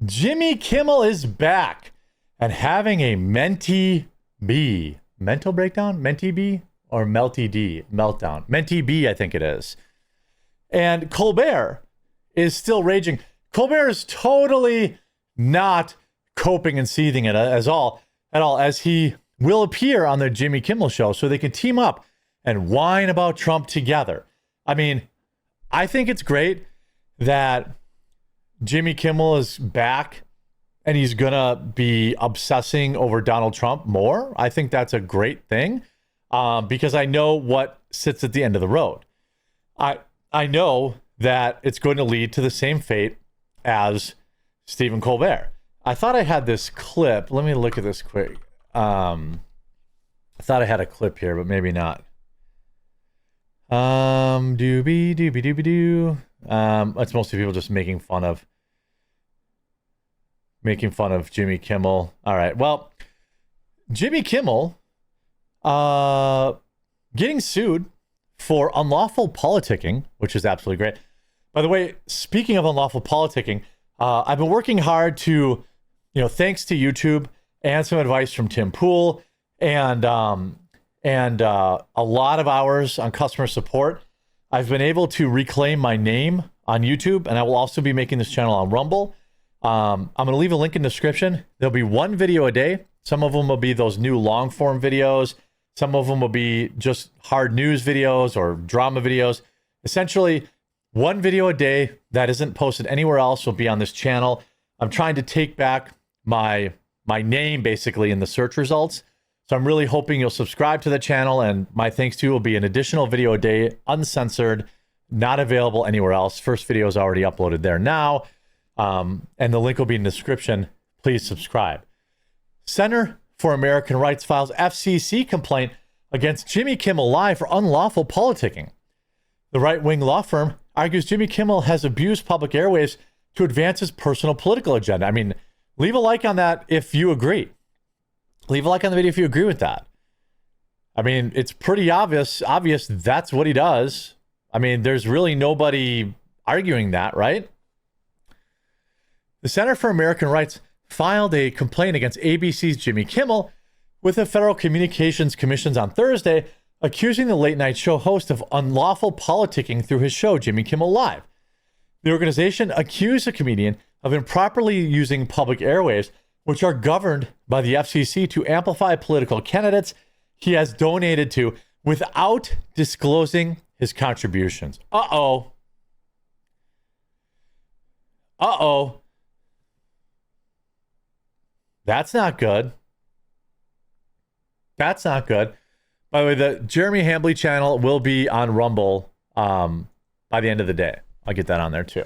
Jimmy Kimmel is back and having a mentee B. Mental breakdown? Mentee B? Or melty D? Meltdown. Mentee B, I think it is. And Colbert is still raging. Colbert is totally not coping and seething it at all, as he will appear on the Jimmy Kimmel show so they can team up and whine about Trump together. I mean, I think it's great that Jimmy Kimmel is back and he's going to be obsessing over Donald Trump more. I think that's a great thing because I know what sits at the end of the road. I know that it's going to lead to the same fate as Stephen Colbert. I thought I had this clip. Let me look at this quick. I thought I had a clip here, but maybe not. Doobie doobie doobie doo. It's mostly people just making fun of Jimmy Kimmel. All right. Well, Jimmy Kimmel getting sued for unlawful politicking, which is absolutely great. By the way, speaking of unlawful politicking, I've been working hard to, thanks to YouTube and some advice from Tim Pool and a lot of hours on customer support, I've been able to reclaim my name on YouTube, and I will also be making this channel on Rumble. I'm going to leave a link in the description. There'll be one video a day. Some of them will be those new long form videos. Some of them will be just hard news videos or drama videos. Essentially, one video a day that isn't posted anywhere else will be on this channel. I'm trying to take back my name basically in the search results. So I'm really hoping you'll subscribe to the channel, and my thanks to you will be an additional video a day, uncensored, not available anywhere else. First video is already uploaded there now. And the link will be in the description. Please subscribe. Center for American Rights files FCC complaint against Jimmy Kimmel Live for unlawful politicking. The right-wing law firm argues Jimmy Kimmel has abused public airwaves to advance his personal political agenda. I mean, leave a like on that if you agree. Leave a like on the video if you agree with that. I mean, it's pretty obvious that's what he does. I mean, there's really nobody arguing that, right? The Center for American Rights filed a complaint against ABC's Jimmy Kimmel with the Federal Communications Commission on Thursday, accusing the late-night show host of unlawful politicking through his show, Jimmy Kimmel Live. The organization accused the comedian of improperly using public airwaves, which are governed by the FCC, to amplify political candidates he has donated to without disclosing his contributions. Uh-oh. That's not good. That's not good. By the way, the Jeremy Hambley channel will be on Rumble by the end of the day. I'll get that on there too.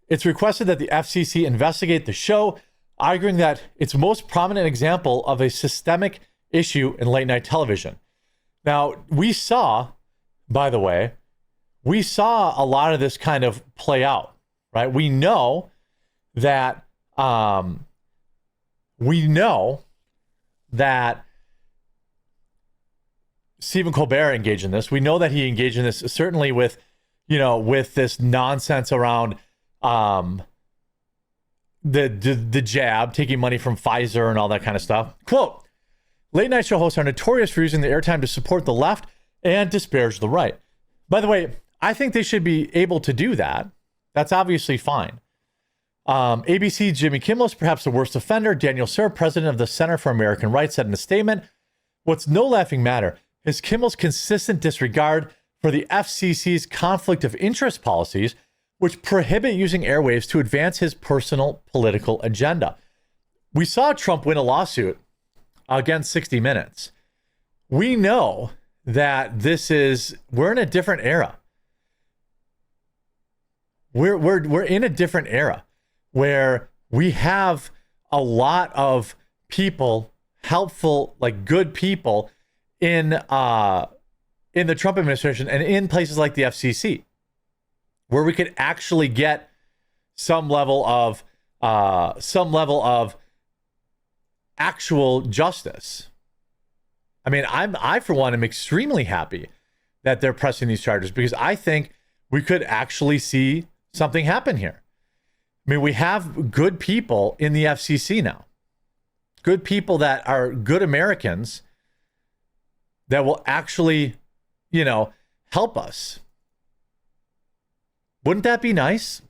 It's requested that the FCC investigate the show, arguing that it's most prominent example of a systemic issue in late night television. Now, we saw a lot of this kind of play out, right? We know that Stephen Colbert engaged in this. We know that he engaged in this certainly with this nonsense around the jab, taking money from Pfizer and all that kind of stuff. Quote, late night show hosts are notorious for using the airtime to support the left and disparage the right. By the way, I think they should be able to do that. That's obviously fine. ABC Jimmy Kimmel is perhaps the worst offender. Daniel Sir, president of the Center for American Rights, said in a statement, "What's no laughing matter is Kimmel's consistent disregard for the FCC's conflict of interest policies, which prohibit using airwaves to advance his personal political agenda." We saw Trump win a lawsuit against 60 Minutes. We know that we're in a different era. We're in a different era where we have a lot of people, helpful, like good people in the Trump administration and in places like the FCC, where we could actually get some level of actual justice. I mean, I for one am extremely happy that they're pressing these charges because I think we could actually see something happen here. I mean, we have good people in the FCC now. Good people that are good Americans that will actually, help us. Wouldn't that be nice?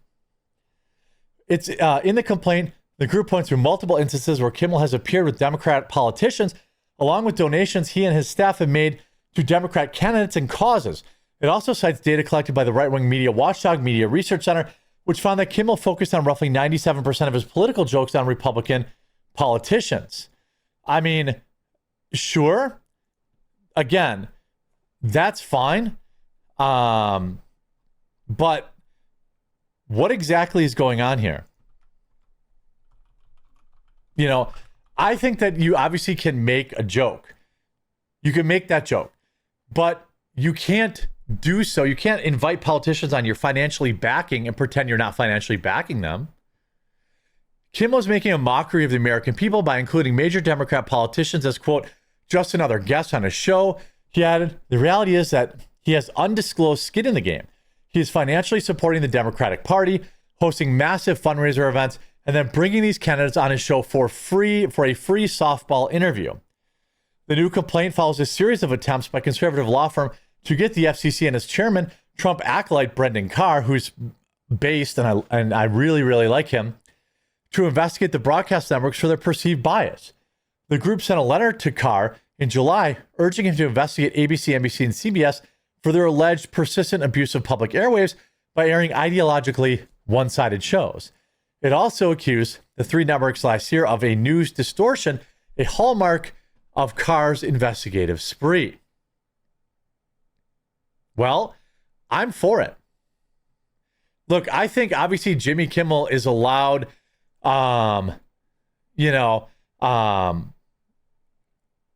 It's in the complaint, the group points through multiple instances where Kimmel has appeared with Democrat politicians, along with donations he and his staff have made to Democrat candidates and causes. It also cites data collected by the right-wing media watchdog Media Research Center, which found that Kimmel focused on roughly 97% of his political jokes on Republican politicians. I mean, sure. Again, that's fine. But what exactly is going on here? I think that you obviously can make a joke. You can make that joke, but you can't do so. You can't invite politicians on you're financially backing and pretend you're not financially backing them. Kimmel is making a mockery of the American people by including major Democrat politicians as, quote, just another guest on his show. He added, the reality is that he has undisclosed skin in the game. He is financially supporting the Democratic Party, hosting massive fundraiser events, and then bringing these candidates on his show for a free softball interview. The new complaint follows a series of attempts by conservative law firm to get the FCC and its chairman, Trump acolyte Brendan Carr, who's based, and I really, really like him, to investigate the broadcast networks for their perceived bias. The group sent a letter to Carr in July urging him to investigate ABC, NBC, and CBS for their alleged persistent abuse of public airwaves by airing ideologically one-sided shows. It also accused the three networks last year of a news distortion, a hallmark of Carr's investigative spree. Well, I'm for it. Look, I think obviously Jimmy Kimmel is allowed,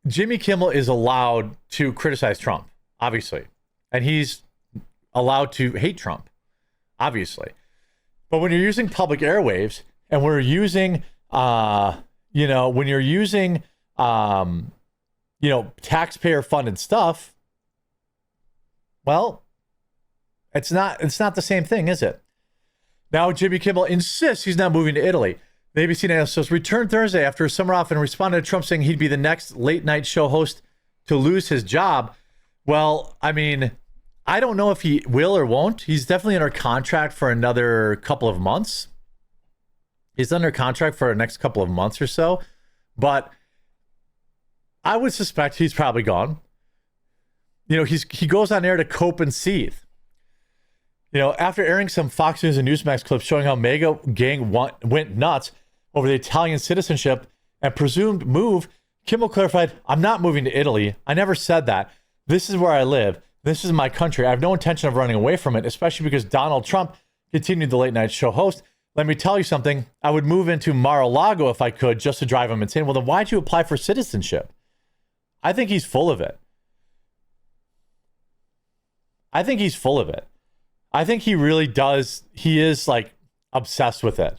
Jimmy Kimmel is allowed to criticize Trump, obviously. And he's allowed to hate Trump, obviously. But when you're using public airwaves and we're using, when you're using, taxpayer funded stuff, well, it's not the same thing, is it? Now Jimmy Kimmel insists he's not moving to Italy. The ABC analyst says returned Thursday after a summer off and responded to Trump saying he'd be the next late night show host to lose his job. Well, I mean, I don't know if he will or won't. He's definitely under contract for another couple of months. He's under contract for the next couple of months or so. But I would suspect he's probably gone. He goes on air to cope and seethe. After airing some Fox News and Newsmax clips showing how MAGA gang went nuts over the Italian citizenship and presumed move, Kimmel clarified, I'm not moving to Italy. I never said that. This is where I live. This is my country. I have no intention of running away from it, especially because Donald Trump continued the late night show host. Let me tell you something. I would move into Mar-a-Lago if I could just to drive him insane. Well, then why'd you apply for citizenship? I think he's full of it. I think he really does. He is obsessed with it.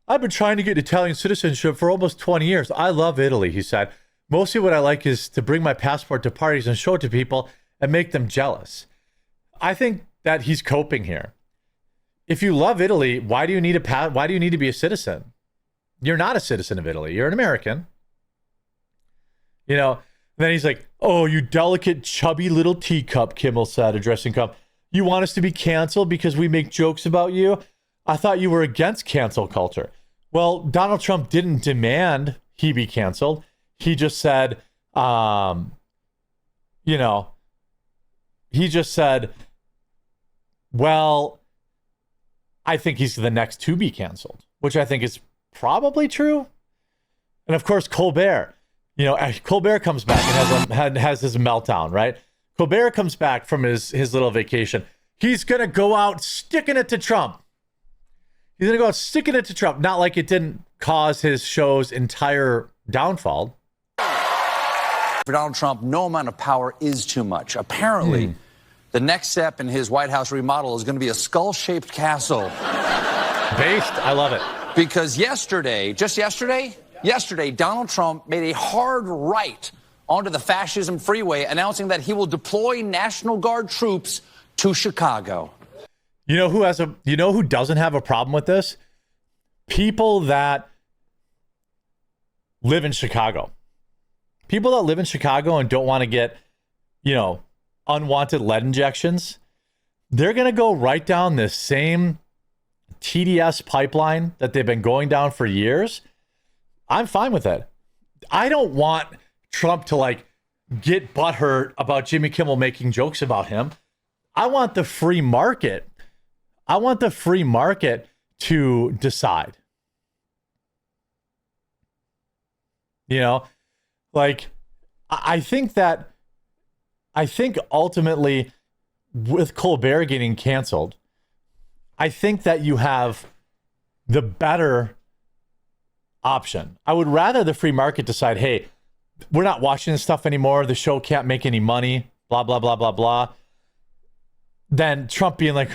I've been trying to get Italian citizenship for almost 20 years. I love Italy, he said. Mostly what I like is to bring my passport to parties and show it to people and make them jealous. I think that he's coping here. If you love Italy, why do you need to be a citizen? You're not a citizen of Italy. You're an American. And then he's like, oh, you delicate, chubby little teacup, Kimmel said, addressing Trump. You want us to be canceled because we make jokes about you? I thought you were against cancel culture. Well, Donald Trump didn't demand he be canceled. He just said, well, I think he's the next to be canceled, which I think is probably true. And of course, Colbert, Colbert comes back and has his meltdown, right? Colbert comes back from his little vacation. He's going to go out sticking it to Trump. Not like it didn't cause his show's entire downfall. For Donald Trump, no amount of power is too much. Apparently, the next step in his White House remodel is going to be a skull-shaped castle. I love it. Because yesterday, Donald Trump made a hard right onto the fascism freeway, announcing that he will deploy National Guard troops to Chicago. You know who doesn't have a problem with this? people that live in Chicago. People that live in Chicago and don't want to get, unwanted lead injections, they're going to go right down this same TDS pipeline that they've been going down for years. I'm fine with it. I don't want Trump to get butthurt about Jimmy Kimmel making jokes about him. I want the free market. I want the free market to decide. I think ultimately with Colbert getting canceled, I think that you have the better option. I would rather the free market decide, hey, we're not watching this stuff anymore. The show can't make any money, blah, blah, blah, blah, blah. Than Trump being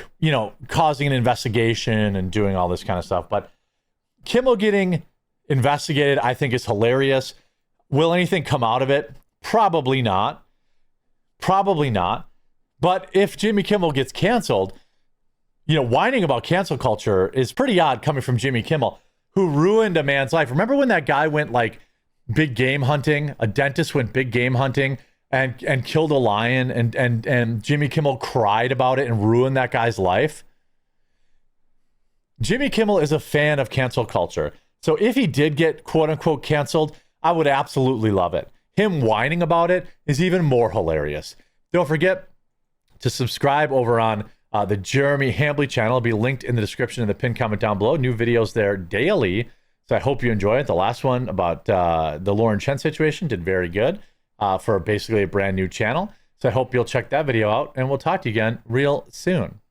causing an investigation and doing all this kind of stuff. But Kimmel getting investigated, I think, is hilarious. Will anything come out of it? Probably not. Probably not. But if Jimmy Kimmel gets canceled, whining about cancel culture is pretty odd coming from Jimmy Kimmel, who ruined a man's life. Remember when that guy went big game hunting? A dentist went big game hunting and killed a lion, and Jimmy Kimmel cried about it and ruined that guy's life. Jimmy Kimmel is a fan of cancel culture. So if he did get quote unquote canceled, I would absolutely love it. Him whining about it is even more hilarious. Don't forget to subscribe over on the Jeremy Hambley channel. It'll be linked in the description and the pinned comment down below. New videos there daily. So I hope you enjoy it. The last one about the Lauren Chen situation did very good for basically a brand new channel. So I hope you'll check that video out, and we'll talk to you again real soon.